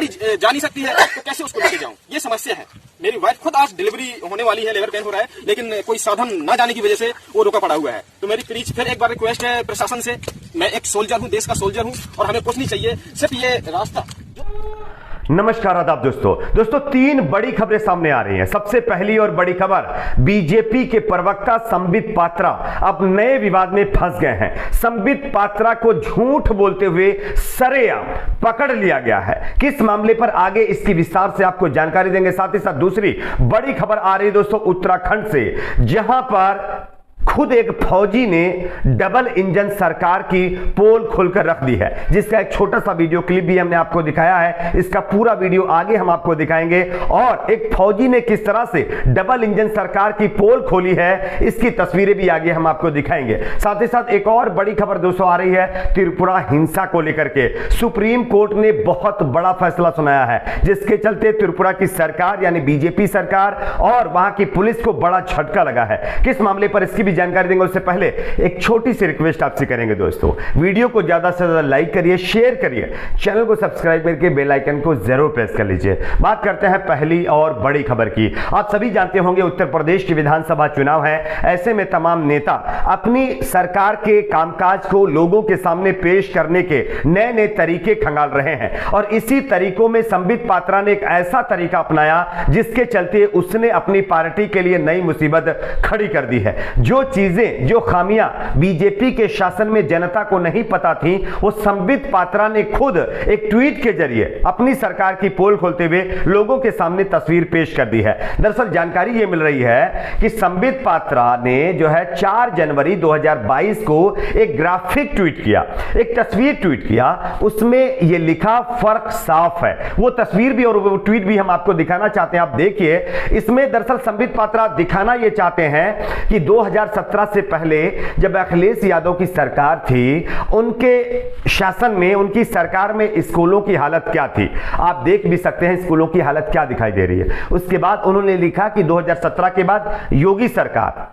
गाड़ी जा नहीं सकती है तो कैसे उसको लेके जाऊं, ये समस्या है। मेरी वाइफ खुद आज डिलीवरी होने वाली है, लेबर पेन हो रहा है, लेकिन कोई साधन न जाने की वजह से वो रुका पड़ा हुआ है। तो मेरी प्लीज फिर एक बार रिक्वेस्ट है प्रशासन से, मैं एक सोल्जर हूँ, देश का सोल्जर हूँ, और हमें कुछ नहीं चाहिए, सिर्फ ये रास्ता। नमस्कार आदाब दोस्तों 3 बड़ी खबरें सामने आ रही हैं। सबसे पहली और बड़ी खबर, बीजेपी के प्रवक्ता संबित पात्रा अब नए विवाद में फंस गए हैं। संबित पात्रा को झूठ बोलते हुए सरेआम पकड़ लिया गया है। किस मामले पर, आगे इसकी विस्तार से आपको जानकारी देंगे। साथ ही साथ दूसरी बड़ी खबर आ रही है दोस्तों उत्तराखंड से, जहां पर खुद एक फौजी ने डबल इंजन सरकार की पोल खोलकर रख दी है, जिसका एक छोटा सा वीडियो क्लिप भी हमने आपको दिखाया है। इसका पूरा वीडियो आगे हम आपको दिखाएंगे, और एक फौजी ने किस तरह से डबल इंजन सरकार की पोल खोली है, इसकी तस्वीरें भी आगे हम आपको दिखाएंगे। साथ ही साथ एक और बड़ी खबर दोस्तों आ रही है त्रिपुरा हिंसा को लेकर के। सुप्रीम कोर्ट ने बहुत बड़ा फैसला सुनाया है, जिसके चलते त्रिपुरा की सरकार यानी बीजेपी सरकार और वहां की पुलिस को बड़ा झटका लगा है। किस मामले पर, इसकी जानकारी देंगे। उससे पहले एक छोटी सी रिक्वेस्ट आपसे करेंगे दोस्तों, वीडियो को ज्यादा से ज्यादा लाइक करिए, शेयर करिए, चैनल को सब्सक्राइब करके बेल आइकन को जरूर प्रेस कर लीजिए। बात करते हैं पहली और बड़ी खबर की। आप सभी जानते होंगे उत्तर प्रदेश की विधानसभा चुनाव है। ऐसे में तमाम नेता अपनी सरकार के कामकाज को लोगों के सामने पेश करने के नए नए तरीके खंगाल रहे हैं, और इसी तरीकों में संबित पात्रा ने एक ऐसा तरीका अपनाया जिसके चलते उसने अपनी पार्टी के लिए नई मुसीबत खड़ी कर दी है। जो चीजें, जो खामियां बीजेपी के शासन में जनता को नहीं पता थी, वो संबित पात्रा ने खुद एक ट्वीट के जरिए अपनी सरकार की पोल खोलते हुए लोगों के सामने तस्वीर पेश कर दी है। दरअसल जानकारी यह मिल रही है कि संबित पात्रा ने जो है 4 जनवरी 2022 को एक ग्राफिक ट्वीट किया, एक तस्वीर ट्वीट किया। उसमें यह लिखा, फर्क साफ है। वो तस्वीर भी और वो ट्वीट भी हम आपको दिखाना चाहते हैं, आप देखिए। इसमें दरअसल संबित पात्रा दिखाना यह चाहते हैं कि 2017 से पहले जब अखिलेश यादव की सरकार थी, उनके शासन में, उनकी सरकार में स्कूलों की हालत क्या थी। आप देख भी सकते हैं स्कूलों की हालत क्या दिखाई दे रही है। उसके बाद उन्होंने लिखा कि 2017 के बाद योगी सरकार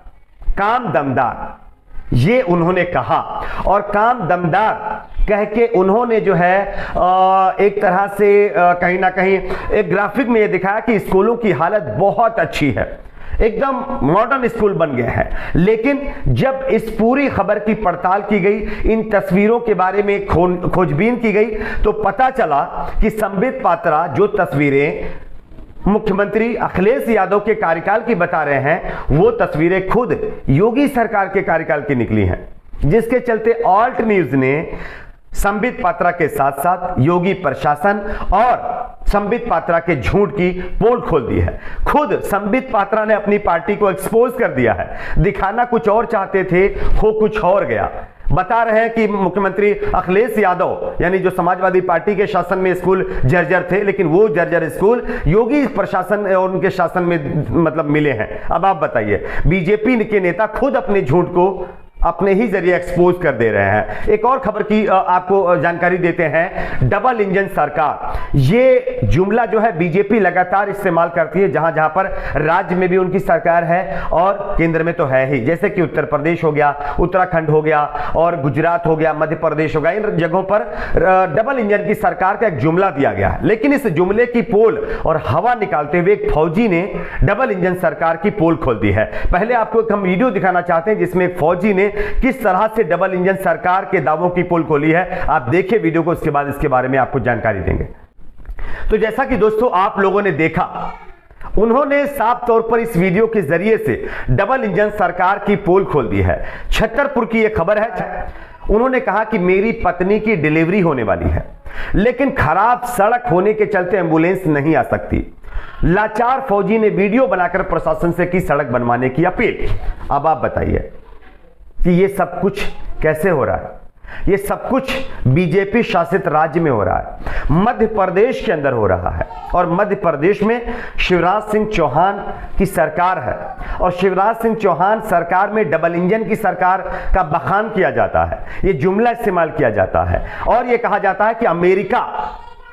काम दमदार, ये उन्होंने कहा, और काम दमदार कह के उन्होंने जो है एक तरह से कहीं ना कहीं एक ग्राफिक में यह दिखाया कि स्कूलों की हालत बहुत अच्छी है, एकदम मॉडर्न स्कूल बन गया है। लेकिन जब इस पूरी खबर की पड़ताल की गई, इन तस्वीरों के बारे में खोजबीन की गई, तो पता चला कि संबित पात्रा जो तस्वीरें मुख्यमंत्री अखिलेश यादव के कार्यकाल की बता रहे हैं, वो तस्वीरें खुद योगी सरकार के कार्यकाल की निकली हैं, जिसके चलते ऑल्ट न्यूज ने संबित पात्रा के साथ साथ योगी प्रशासन और संबित पात्रा के झूठ की पोल खोल दी है। खुद संबित पात्रा ने अपनी पार्टी को एक्सपोज कर दिया है। दिखाना कुछ और चाहते थे, हो कुछ और गया। बता रहे हैं कि मुख्यमंत्री अखिलेश यादव यानी जो समाजवादी पार्टी के शासन में स्कूल जर्जर थे, लेकिन वो जर्जर स्कूल योगी प्रशासन और उनके शासन में मतलब मिले हैं। अब आप बताइए, बीजेपी के नेता खुद अपने झूठ को अपने ही जरिए एक्सपोज कर दे रहे हैं। एक और खबर की आपको जानकारी देते हैं, डबल इंजन सरकार, ये जुमला जो है बीजेपी लगातार इस्तेमाल करती है जहां जहां पर राज्य में भी उनकी सरकार है और केंद्र में तो है ही। जैसे कि उत्तर प्रदेश हो गया, उत्तराखंड हो गया, और गुजरात हो गया, मध्य प्रदेश हो गया, इन जगहों पर डबल इंजन की सरकार का एक जुमला दिया गया है। लेकिन इस जुमले की पोल और हवा निकालते हुए एक फौजी ने डबल इंजन सरकार की पोल खोल दी है। पहले आपको एक हम वीडियो दिखाना चाहते हैं जिसमें एक फौजी ने किस तरह से डबल इंजन सरकार के दावों की पोल खोली है। आप देखिए वीडियो को, उसके बाद इसके बारे में आपको जानकारी देंगे। तो जैसा कि दोस्तों आप लोगों ने देखा, उन्होंने साफ तौर पर इस वीडियो के जरिए से डबल इंजन सरकार की पोल खोल दी है। छतरपुर की यह खबर है। उन्होंने कहा कि मेरी पत्नी की डिलीवरी होने वाली है, लेकिन खराब सड़क होने के चलते एम्बुलेंस नहीं आ सकती। लाचार फौजी ने वीडियो बनाकर प्रशासन से की सड़क बनवाने की अपील। अब आप बताइए कि ये सब कुछ कैसे हो रहा है। ये सब कुछ बीजेपी शासित राज्य में हो रहा है, मध्य प्रदेश के अंदर हो रहा है, और मध्य प्रदेश में शिवराज सिंह चौहान की सरकार है, और शिवराज सिंह चौहान सरकार में डबल इंजन की सरकार का बखान किया जाता है। ये जुमला इस्तेमाल किया जाता है, और ये कहा जाता है कि अमेरिका,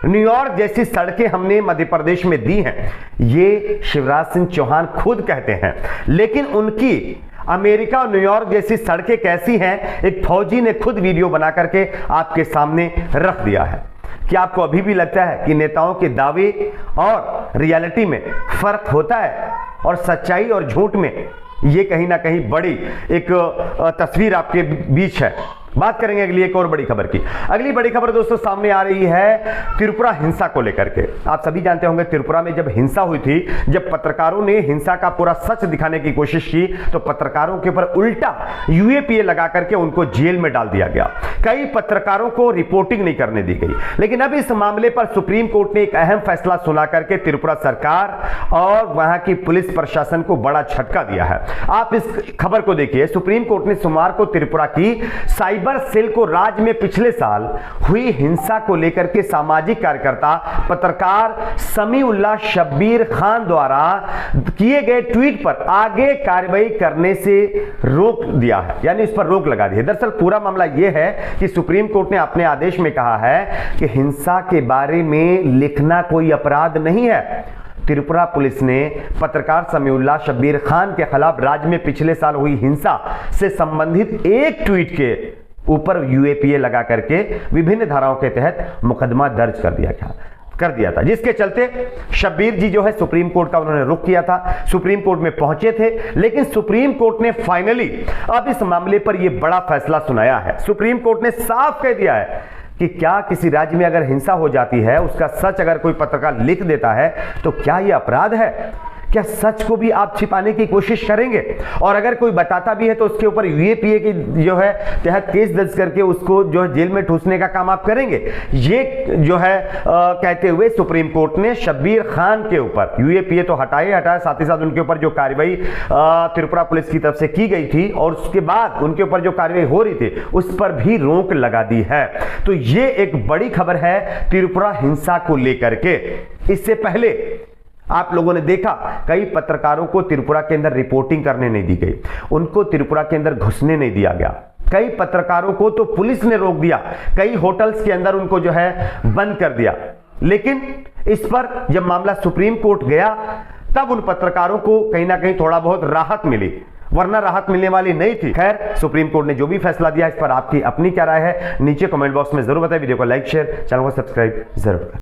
न्यूयॉर्क जैसी सड़कें हमने मध्य प्रदेश में दी हैं। ये शिवराज सिंह चौहान खुद कहते हैं, लेकिन उनकी अमेरिका और न्यूयॉर्क जैसी सड़कें कैसी हैं, एक फौजी ने खुद वीडियो बना करके आपके सामने रख दिया है। क्या आपको अभी भी लगता है कि नेताओं के दावे और रियलिटी में फर्क होता है, और सच्चाई और झूठ में ये कहीं ना कहीं बड़ी एक तस्वीर आपके बीच है? बात करेंगे अगली एक और बड़ी खबर की। अगली बड़ी खबर दोस्तों सामने आ रही है त्रिपुरा हिंसा को लेकर के। आप सभी जानते होंगे त्रिपुरा में जब हिंसा हुई थी, जब पत्रकारों ने हिंसा का पूरा सच दिखाने की कोशिश की, तो पत्रकारों के ऊपर उल्टा यूएपीए लगा करके उनको जेल में डाल दिया गया। कई पत्रकारों को रिपोर्टिंग नहीं करने दी गई। लेकिन अब इस मामले पर सुप्रीम कोर्ट ने एक अहम फैसला सुना करके त्रिपुरा सरकार और वहां की पुलिस प्रशासन को बड़ा झटका दिया है। आप इस खबर को देखिए। सुप्रीम कोर्ट ने सोमवार को त्रिपुरा की साइबर सेल को राज्य में पिछले साल हुई हिंसा को लेकर के सामाजिक कार्यकर्ता पत्रकार समीउल्लाह शब्बीर खान द्वारा किए गए ट्वीट पर आगे कार्रवाई करने से रोक दिया है, यानी इस पर रोक लगा दी है। दरअसल पूरा मामला यह है कि सुप्रीम कोर्ट ने अपने आदेश में कहा है कि हिंसा के बारे में लिखना कोई अपराध नहीं है। त्रिपुरा पुलिस ने पत्रकार समीउल्लाह शब्बीर खान के खिलाफ राज्य में पिछले साल हुई हिंसा से संबंधित एक ट्वीट के ऊपर यूएपीए लगा करके विभिन्न धाराओं के तहत मुकदमा दर्ज कर दिया था, जिसके चलते शब्बीर जी जो है सुप्रीम कोर्ट का उन्होंने रुख किया था, सुप्रीम कोर्ट में पहुंचे थे। लेकिन सुप्रीम कोर्ट ने फाइनली अब इस मामले पर यह बड़ा फैसला सुनाया है। सुप्रीम कोर्ट ने साफ कह दिया है कि क्या किसी राज्य में अगर हिंसा हो जाती है, उसका सच अगर कोई पत्रकार लिख देता है, तो क्या यह अपराध है? क्या सच को भी आप छिपाने की कोशिश करेंगे? और अगर कोई बताता भी है तो उसके ऊपर यूएपीए की जो है तहत केस दर्ज करके उसको जो है जेल में ठूसने का काम आप करेंगे? ये जो है कहते हुए सुप्रीम कोर्ट ने शब्बीर खान के ऊपर यूएपीए तो हटाया, साथ ही साथ उनके ऊपर जो कार्रवाई त्रिपुरा पुलिस की तरफ से की गई थी और उसके बाद उनके ऊपर जो कार्रवाई हो रही थी उस पर भी रोक लगा दी है। तो ये एक बड़ी खबर है त्रिपुरा हिंसा को लेकर के। इससे पहले आप लोगों ने देखा कई पत्रकारों को त्रिपुरा के अंदर रिपोर्टिंग करने नहीं दी गई, उनको त्रिपुरा के अंदर घुसने नहीं दिया गया। कई पत्रकारों को तो पुलिस ने रोक दिया, कई होटल्स के अंदर उनको जो है बंद कर दिया। लेकिन इस पर जब मामला सुप्रीम कोर्ट गया तब उन पत्रकारों को कहीं ना कहीं थोड़ा बहुत राहत मिली, वरना राहत मिलने वाली नहीं थी। खैर, सुप्रीम कोर्ट ने जो भी फैसला दिया इस पर आपकी अपनी क्या राय है नीचे कमेंट बॉक्स में जरूर बताएं। वीडियो को लाइक शेयर, चैनल को सब्सक्राइब जरूर करें।